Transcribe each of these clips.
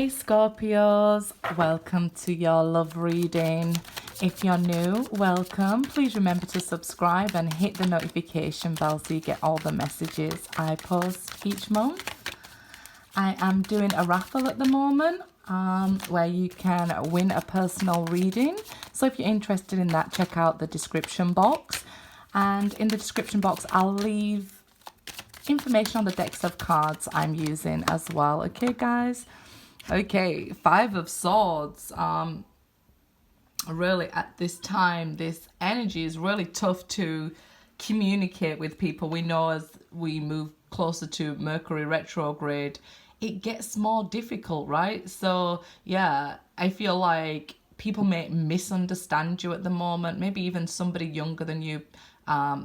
Hey Scorpios, welcome to your love reading. If you're new, welcome. Please remember to subscribe and hit the notification bell so you get all the messages I post each month. I am doing a raffle at the moment where you can win a personal reading. So if you're interested in that, check out the description box. And in the description box, I'll leave information on the decks of cards I'm using as well. Okay, guys? Okay, Five of Swords. Really at this time, this energy is really tough to communicate with people. We know as we move closer to Mercury retrograde, it gets more difficult, right? So yeah, I feel like people may misunderstand you at the moment. Maybe even somebody younger than you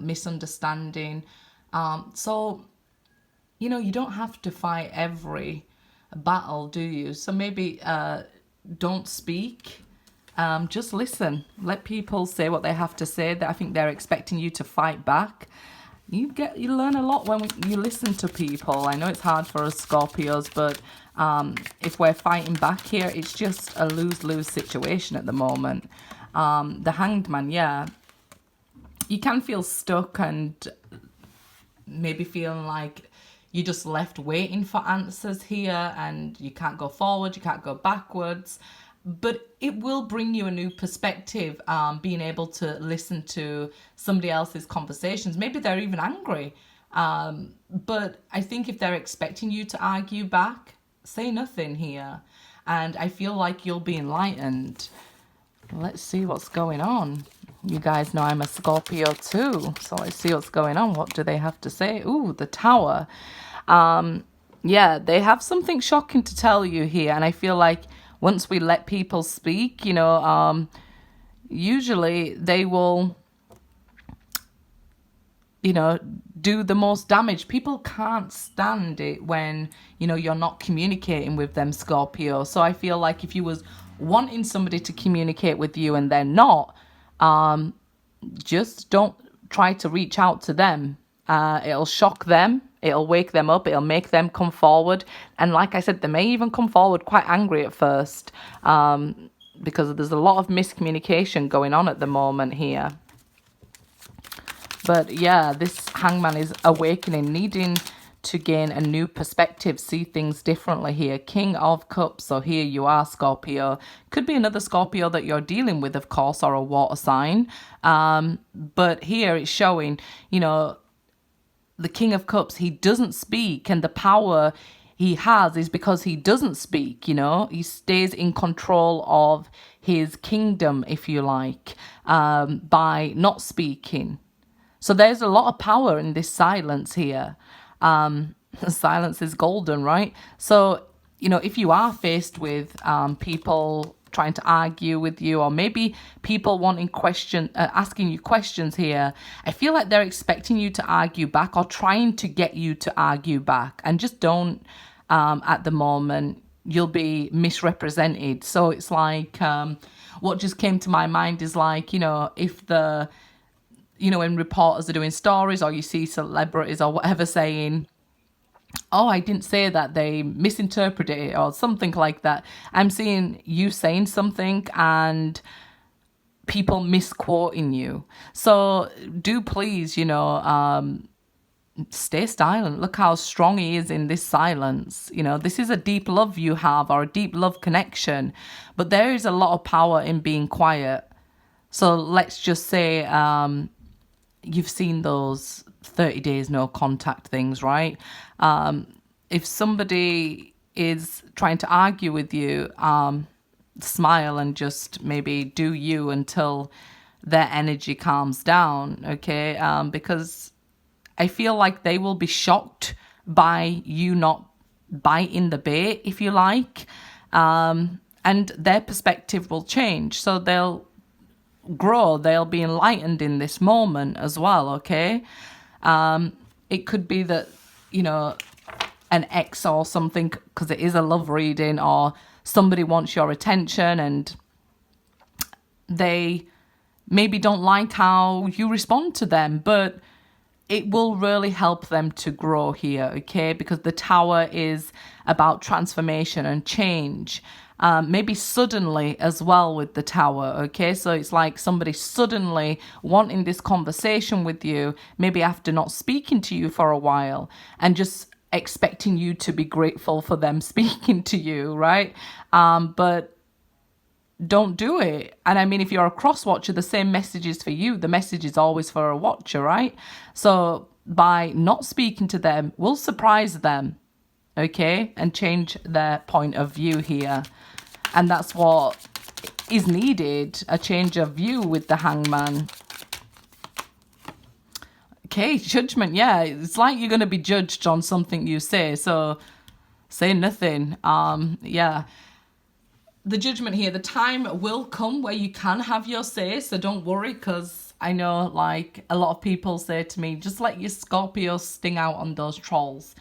misunderstanding. So, you know, you don't have to fight every battle, do you? So maybe don't speak, just listen, let people say what they have to say. That I think they're expecting you to fight back. You learn a lot when you listen to people. I know it's hard for us Scorpios, but if we're fighting back here, it's just a lose-lose situation at the moment. The Hanged Man, yeah, you can feel stuck and maybe feeling like you're just left waiting for answers here, and you can't go forward, you can't go backwards. But it will bring you a new perspective, being able to listen to somebody else's conversations. Maybe they're even angry. But I think if they're expecting you to argue back, say nothing here. And I feel like you'll be enlightened. Let's see what's going on. You guys know I'm a Scorpio too. So let's see what's going on. What do they have to say? Ooh, the Tower. Yeah, they have something shocking to tell you here. And I feel like once we let people speak, you know, usually they will, you know, do the most damage. People can't stand it when, you know, you're not communicating with them, Scorpio. So I feel like if you was wanting somebody to communicate with you and they're not, just don't try to reach out to them. It'll shock them. It'll wake them up. It'll make them come forward. And like I said, they may even come forward quite angry at first, because there's a lot of miscommunication going on at the moment here. But yeah, this Hangman is awakening, needing to gain a new perspective, see things differently here. King of Cups. So here you are, Scorpio. Could be another Scorpio that you're dealing with, of course, or a water sign. But here it's showing, you know, the King of Cups, he doesn't speak, and the power he has is because he doesn't speak, you know. He stays in control of his kingdom, if you like, by not speaking. So there's a lot of power in this silence here. Silence is golden, right? So, you know, if you are faced with people trying to argue with you, or maybe people wanting asking you questions here, I feel like they're expecting you to argue back or trying to get you to argue back, and just don't at the moment. You'll be misrepresented. So it's like what just came to my mind is like, you know, if when reporters are doing stories, or you see celebrities or whatever saying, oh, I didn't say that, they misinterpreted it or something like that. I'm seeing you saying something and people misquoting you. So do please, you know, stay silent. Look how strong he is in this silence. You know, this is a deep love you have, or a deep love connection. But there is a lot of power in being quiet. So let's just say you've seen those 30 days no contact things, right? If somebody is trying to argue with you, smile and just maybe do you until their energy calms down, okay? Because I feel like they will be shocked by you not biting the bait, if you like, and their perspective will change. So they'll grow, they'll be enlightened in this moment as well, okay? It could be that, you know, an ex or something, because it is a love reading, or somebody wants your attention and they maybe don't like how you respond to them, but it will really help them to grow here, okay? Because the Tower is about transformation and change. Maybe suddenly as well with the Tower, okay? So it's like somebody suddenly wanting this conversation with you, maybe after not speaking to you for a while, and just expecting you to be grateful for them speaking to you, right? But don't do it. And I mean, if you're a cross watcher, the same message is for you. The message is always for a watcher, right? So by not speaking to them, we'll surprise them, okay? And change their point of view here. And that's what is needed, a change of view with the Hangman. Okay, judgment, yeah. It's like you're going to be judged on something you say. So say nothing. Yeah. The judgment here, the time will come where you can have your say, so don't worry, because I know, like, a lot of people say to me, just let your Scorpio sting out on those trolls.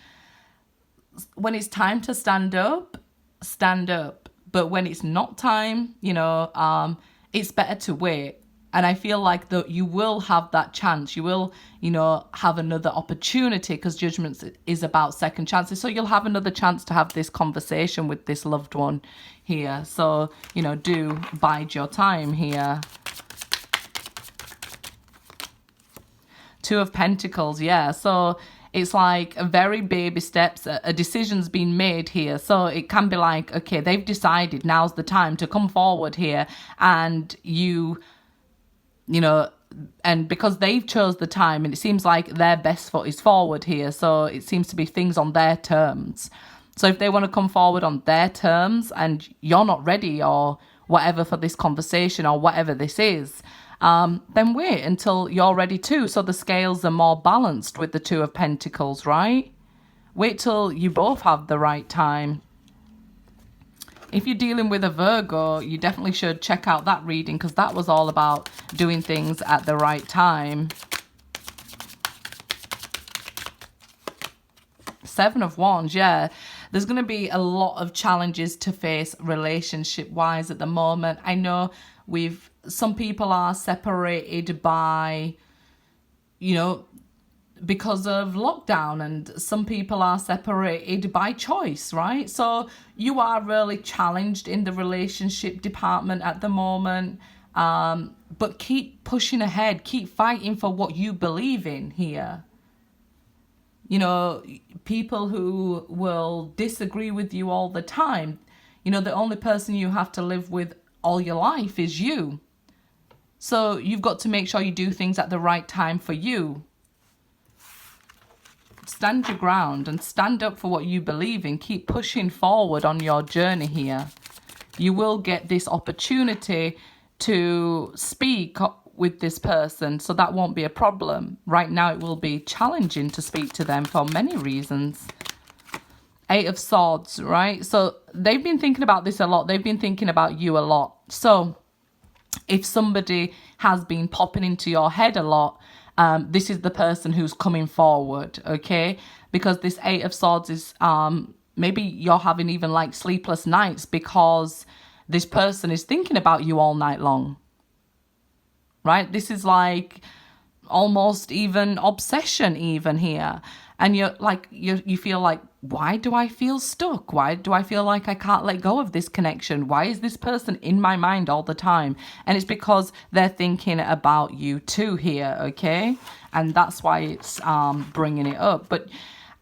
When it's time to stand up, stand up. But when it's not time, you know, it's better to wait. And I feel like that you will have that chance. You will, you know, have another opportunity, because judgment is about second chances. So you'll have another chance to have this conversation with this loved one here. So, you know, do bide your time here. Two of Pentacles, yeah. So it's like a very baby steps, a decision's been made here. So it can be like, okay, they've decided now's the time to come forward here, and you know, and because they've chose the time, and it seems like their best foot is forward here. So it seems to be things on their terms. So if they want to come forward on their terms and you're not ready or whatever for this conversation or whatever this is, then wait until you're ready too. So the scales are more balanced with the Two of Pentacles, right? Wait till you both have the right time. If you're dealing with a Virgo, you definitely should check out that reading, because that was all about doing things at the right time. Seven of Wands, yeah. There's going to be a lot of challenges to face relationship-wise at the moment. I know some people are separated by, you know, because of lockdown, and some people are separated by choice, right? So you are really challenged in the relationship department at the moment, but keep pushing ahead, keep fighting for what you believe in here. You know, people who will disagree with you all the time, you know, the only person you have to live with all your life is you. So you've got to make sure you do things at the right time for you. Stand your ground and stand up for what you believe in. Keep pushing forward on your journey here. You will get this opportunity to speak with this person, so that won't be a problem. Right now it will be challenging to speak to them for many reasons. Eight of Swords, right? So they've been thinking about this a lot. They've been thinking about you a lot. So if somebody has been popping into your head a lot, this is the person who's coming forward, okay? Because this Eight of Swords is, maybe you're having even like sleepless nights because this person is thinking about you all night long, right? This is like almost even obsession even here. And you're like, you feel like, why do I feel stuck? Why do I feel like I can't let go of this connection? Why is this person in my mind all the time? And it's because they're thinking about you too here, okay? And that's why it's bringing it up. But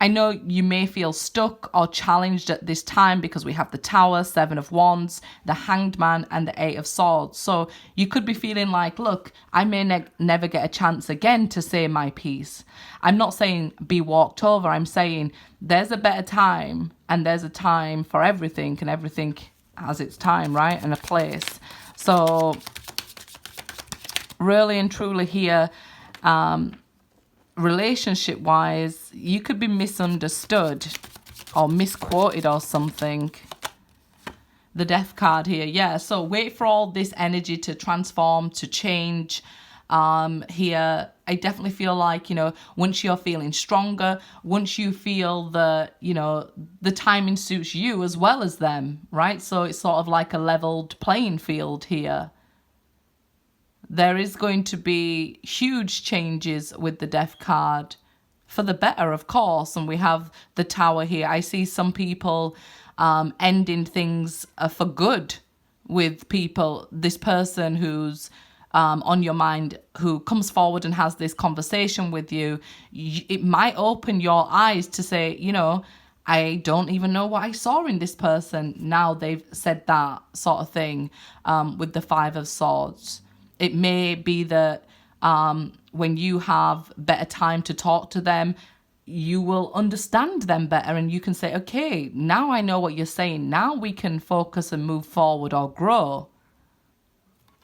I know you may feel stuck or challenged at this time because we have the Tower, Seven of Wands, the Hanged Man, and the Eight of Swords. So you could be feeling like, look, I may never get a chance again to say my piece. I'm not saying be walked over. I'm saying there's a better time, and there's a time for everything, and everything has its time, right? And a place. So really and truly here, relationship wise, you could be misunderstood or misquoted or something. The Death card here, yeah. So wait for all this energy to transform, to change. Here I definitely feel like, you know, once you're feeling stronger, once you feel that, you know, the timing suits you as well as them, right? So it's sort of like a leveled playing field here. there is going to be huge changes with the Death card. For the better, of course. And we have the Tower here. I see some people ending things for good with people. This person who's on your mind, who comes forward and has this conversation with you, it might open your eyes to say, you know, I don't even know what I saw in this person. Now they've said that sort of thing with the Five of Swords. It may be that when you have better time to talk to them, you will understand them better and you can say, okay, now I know what you're saying. Now we can focus and move forward or grow.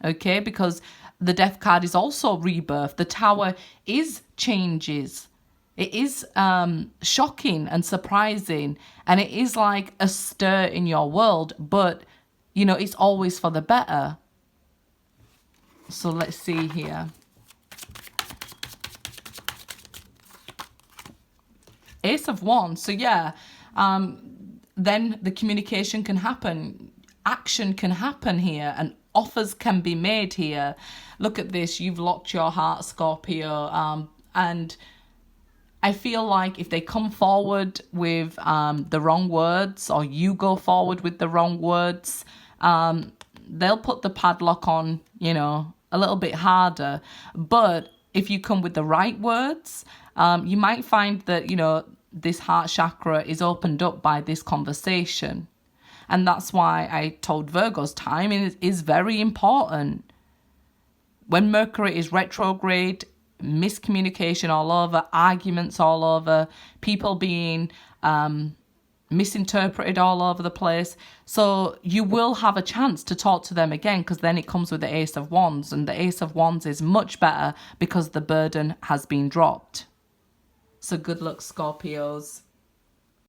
Okay, because the Death card is also rebirth. The Tower is changes. It is shocking and surprising, and it is like a stir in your world, but, you know, it's always for the better. So let's see here. Ace of Wands. So yeah, then the communication can happen. Action can happen here, and offers can be made here. Look at this. You've locked your heart, Scorpio, and I feel like if they come forward with the wrong words, or you go forward with the wrong words, they'll put the padlock on, you know, a little bit harder. But if you come with the right words, you might find that, you know, this heart chakra is opened up by this conversation. And that's why I told Virgo's timing is very important. When Mercury is retrograde, miscommunication all over, arguments all over, people being misinterpreted all over the place. So you will have a chance to talk to them again, because then it comes with the Ace of Wands. And the Ace of Wands is much better because the burden has been dropped. So good luck, Scorpios.